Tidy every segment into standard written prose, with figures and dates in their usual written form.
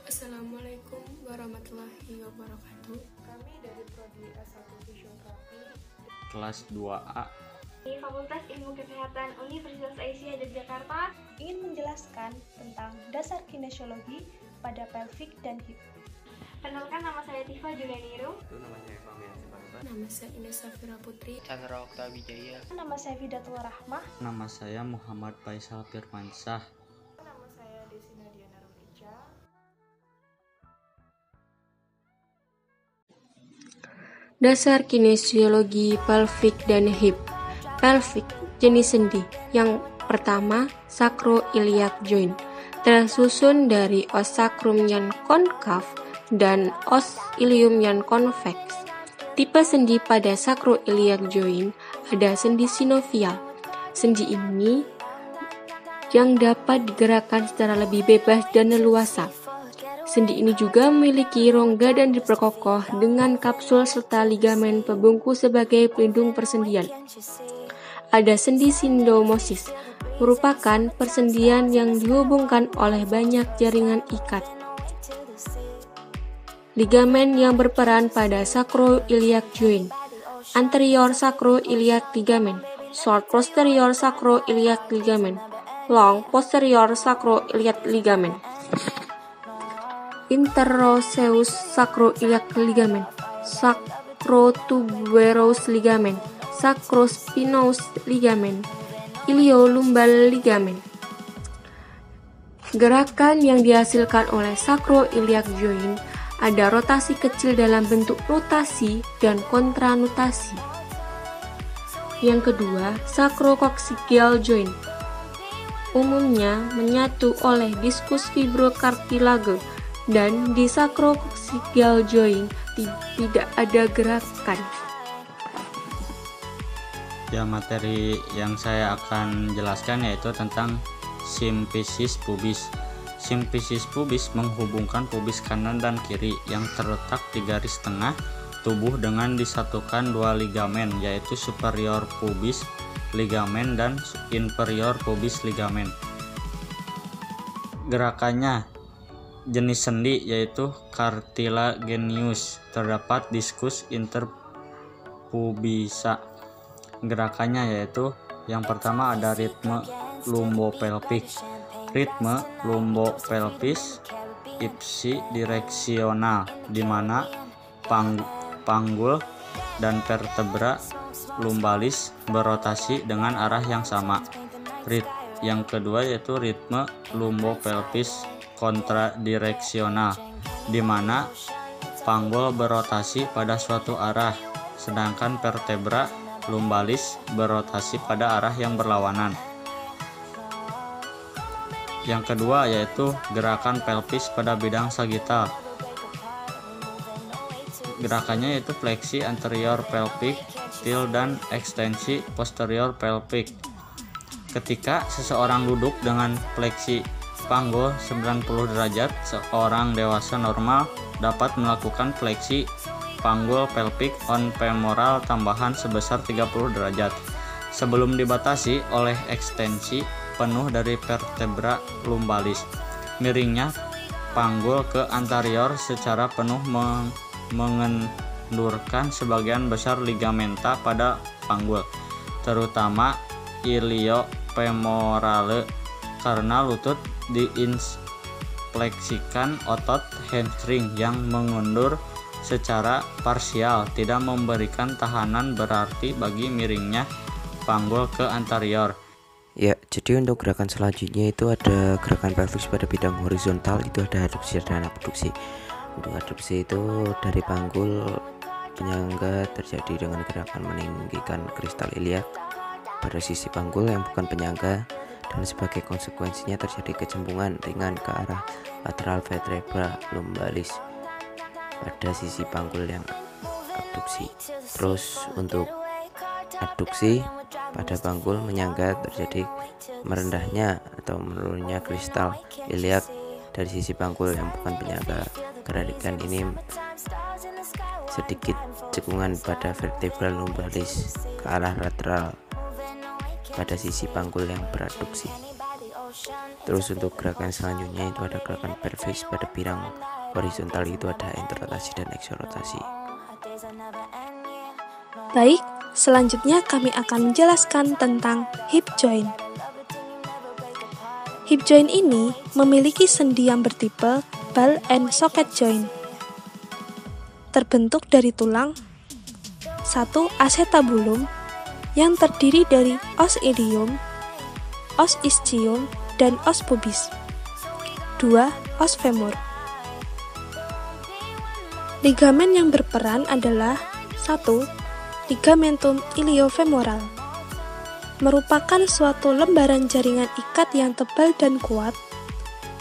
Assalamualaikum warahmatullahi wabarakatuh. Kami dari Prodi S1 Fisioterapi kelas 2A Di Fakultas Ilmu Kesehatan Universitas Aisyah Yogyakarta ingin menjelaskan tentang dasar kinesiologi pada pelvic dan hip. Perkenalkan, nama saya Tifa Julianiru. Nama saya Ines Safira Putri. Chandra Okta Wijaya. Nama saya Fidatul Rahmah. Nama saya Muhammad Faisal Firmansyah. Nama saya Desina Diana Rulica. Dasar kinesiologi pelvic dan hip. Pelvic, jenis sendi. Yang pertama, sacroiliac joint, tersusun dari os sacrum yang konkav dan os ilium yang konveks. Tipe sendi pada sacroiliac joint ada sendi sinovial. Sendi ini yang dapat digerakkan secara lebih bebas dan leluasa. Sendi ini juga memiliki rongga dan diperkokoh dengan kapsul serta ligamen pembungkus sebagai pelindung persendian. Ada sendi sindomosis, merupakan persendian yang dihubungkan oleh banyak jaringan ikat. Ligamen yang berperan pada sacroiliac joint. Anterior sacroiliac ligament, short posterior sacroiliac ligament, long posterior sacroiliac ligament. Interosseous sacroiliac ligament, sacrotuberous ligament, sacrospinous ligament, iliolumbal ligament. Gerakan yang dihasilkan oleh sacroiliac joint ada rotasi kecil dalam bentuk nutasi dan kontranutasi. Yang kedua, sacrococcygeal joint. Umumnya menyatu oleh diskus fibrocartilage dan di sacrococcygeal joint tidak ada gerakan. Ya, materi yang saya akan jelaskan yaitu tentang symphysis pubis. Symphysis pubis menghubungkan pubis kanan dan kiri yang terletak di garis tengah tubuh dengan disatukan dua ligamen, yaitu superior pubis ligamen dan inferior pubis ligamen. Gerakannya jenis sendi yaitu cartilaginous, terdapat diskus interpubisa. Gerakannya yaitu yang pertama ada ritme lumbopelvic. Ritme lumbopelvis ipsi direksional, di mana panggul dan vertebra lumbalis berotasi dengan arah yang sama. Yang kedua yaitu ritme lumbopelvis kontradireksional, di mana panggul berotasi pada suatu arah, sedangkan vertebra lumbalis berotasi pada arah yang berlawanan. Yang kedua yaitu gerakan pelvis pada bidang sagittal. Gerakannya yaitu fleksi anterior pelvic, tilt dan ekstensi posterior pelvic. Ketika seseorang duduk dengan fleksi panggul 90 derajat, seorang dewasa normal dapat melakukan fleksi panggul pelvic on femoral tambahan sebesar 30 derajat sebelum dibatasi oleh ekstensi penuh dari vertebra lumbalis. Miringnya panggul ke anterior secara penuh mengendurkan sebagian besar ligamenta pada panggul, terutama iliofemorale, karena lutut diinfleksikan otot hamstring yang mengundur secara parsial, tidak memberikan tahanan berarti bagi miringnya panggul ke anterior. Ya, jadi untuk gerakan selanjutnya itu ada gerakan pelvis pada bidang horizontal, itu ada aduksi dan abduksi. Untuk aduksi itu dari panggul penyangga terjadi dengan gerakan meninggikan kristal iliak pada sisi panggul yang bukan penyangga, dan sebagai konsekuensinya terjadi kecemplungan ringan ke arah lateral vertebra lumbalis pada sisi panggul yang abduksi. Terus untuk adduksi pada panggul menyangga terjadi merendahnya atau menurunnya kristal iliak dari sisi panggul yang bukan penyangga. Gerakan ini sedikit cekungan pada vertebral lumbalis ke arah lateral pada sisi panggul yang beraduksi. Terus untuk gerakan selanjutnya itu ada gerakan pelvis pada bidang horizontal, itu ada entorotasi dan eksorotasi. Baik, selanjutnya kami akan menjelaskan tentang hip joint. Hip joint ini memiliki sendi yang bertipe ball and socket joint. Terbentuk dari tulang, 1. Acetabulum yang terdiri dari os ilium, os ischium, dan os pubis. 2. Os femur. Ligamen yang berperan adalah 1. Ligamentum iliofemoral, merupakan suatu lembaran jaringan ikat yang tebal dan kuat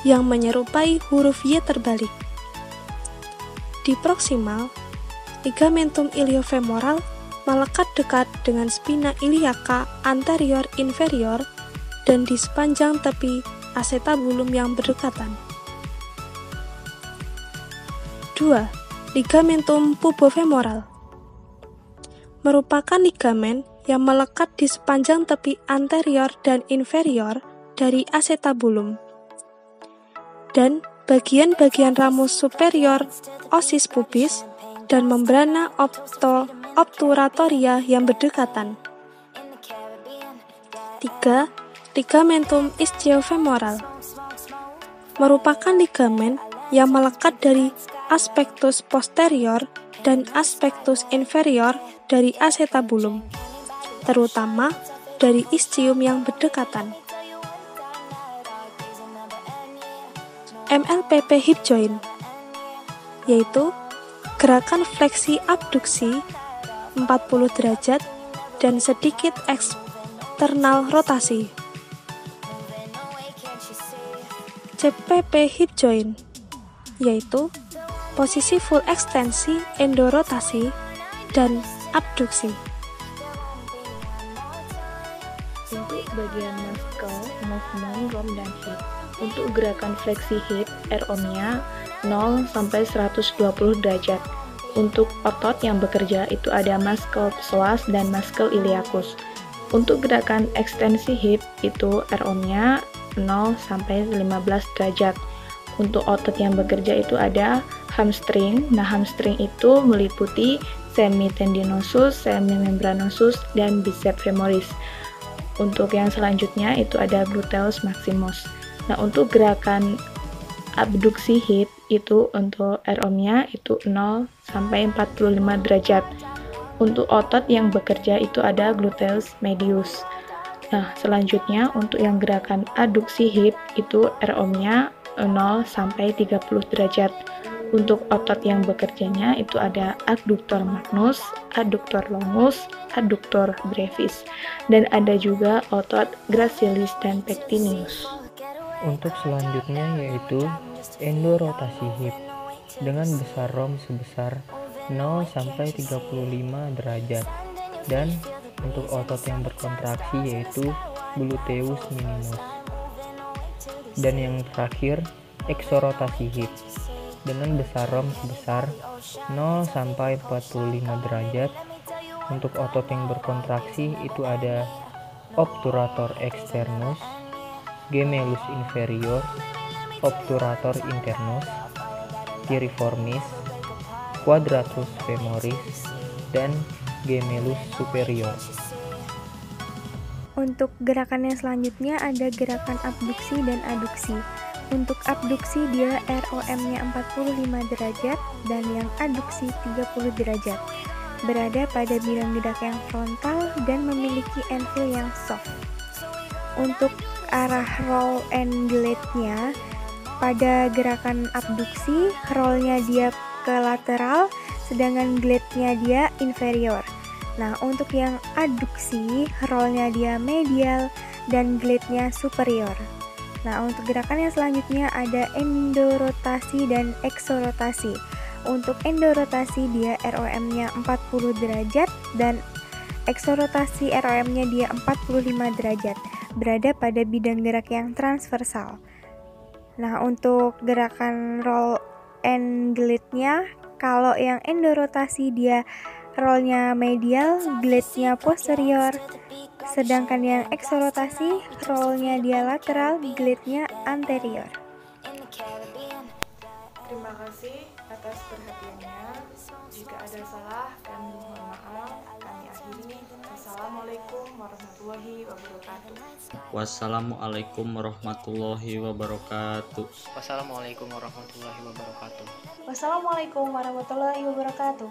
yang menyerupai huruf Y terbalik. Di proksimal, ligamentum iliofemoral melekat dekat dengan spina iliaca anterior inferior dan di sepanjang tepi acetabulum yang berdekatan. 2. Ligamentum pubofemoral, merupakan ligamen yang melekat di sepanjang tepi anterior dan inferior dari acetabulum dan bagian-bagian ramus superior osis pubis dan membrana obturatoria yang berdekatan. 3. Ligamentum ischiofemoral, merupakan ligamen yang melekat dari aspektus posterior dan aspektus inferior dari acetabulum, terutama dari ischium yang berdekatan. MLPP hip joint, yaitu gerakan fleksi abduksi 40 derajat dan sedikit eksternal rotasi. CPP hip joint, yaitu posisi full ekstensi, endorotasi, dan abduksi. Untuk bagian muscle, movement, rom, dan hip. Untuk gerakan fleksi hip, ROM-nya 0 sampai 120 derajat. Untuk otot yang bekerja itu ada muscle psoas dan muscle iliacus. Untuk gerakan ekstensi hip itu ROM-nya 0 sampai 15 derajat. Untuk otot yang bekerja itu ada hamstring. Nah, hamstring itu meliputi semitendinosus, semimembranosus, dan biceps femoris. Untuk yang selanjutnya itu ada gluteus maximus. Nah, untuk gerakan abduksi hip itu untuk ROM-nya itu 0 sampai 45 derajat. Untuk otot yang bekerja itu ada gluteus medius. Nah, selanjutnya untuk yang gerakan aduksi hip itu ROM-nya 0 sampai 30 derajat. Untuk otot yang bekerjanya itu ada adductor magnus, adductor longus, adductor brevis, dan ada juga otot gracilis dan pectineus. Untuk selanjutnya yaitu endorotasi hip dengan besar ROM sebesar 0 sampai 35 derajat, dan untuk otot yang berkontraksi yaitu gluteus minimus. Dan yang terakhir eksorotasi hip dengan besar ROM sebesar 0 sampai 45 derajat. Untuk otot yang berkontraksi itu ada obturator externus, gemellus inferior, obturator internus, piriformis, quadratus femoris, dan gemellus superior. Untuk gerakan yang selanjutnya ada gerakan abduksi dan aduksi. Untuk abduksi dia ROM-nya 45 derajat dan yang aduksi 30 derajat. Berada pada bidang gerak yang frontal dan memiliki anvil yang soft. Untuk arah roll and glide-nya pada gerakan abduksi, roll-nya dia ke lateral, sedangkan glide-nya dia inferior. Nah, untuk yang aduksi, roll-nya dia medial dan glide-nya superior. Nah, untuk gerakan yang selanjutnya ada endorotasi dan eksorotasi. Untuk endorotasi dia ROM-nya 40 derajat dan eksorotasi ROM-nya dia 45 derajat. Berada pada bidang gerak yang transversal. Nah, untuk gerakan roll and glide-nya Kalau yang endorotasi dia rollnya medial, glide-nya posterior. Sedangkan yang eksorotasi rollnya dia lateral, glide-nya anterior. Terima kasih atas perhatiannya. Jika ada salah, kami mohon maaf. Kami akhiri. Wassalamualaikum warahmatullahi wabarakatuh. Wassalamualaikum warahmatullahi wabarakatuh. Wassalamualaikum warahmatullahi wabarakatuh. Wassalamualaikum warahmatullahi wabarakatuh.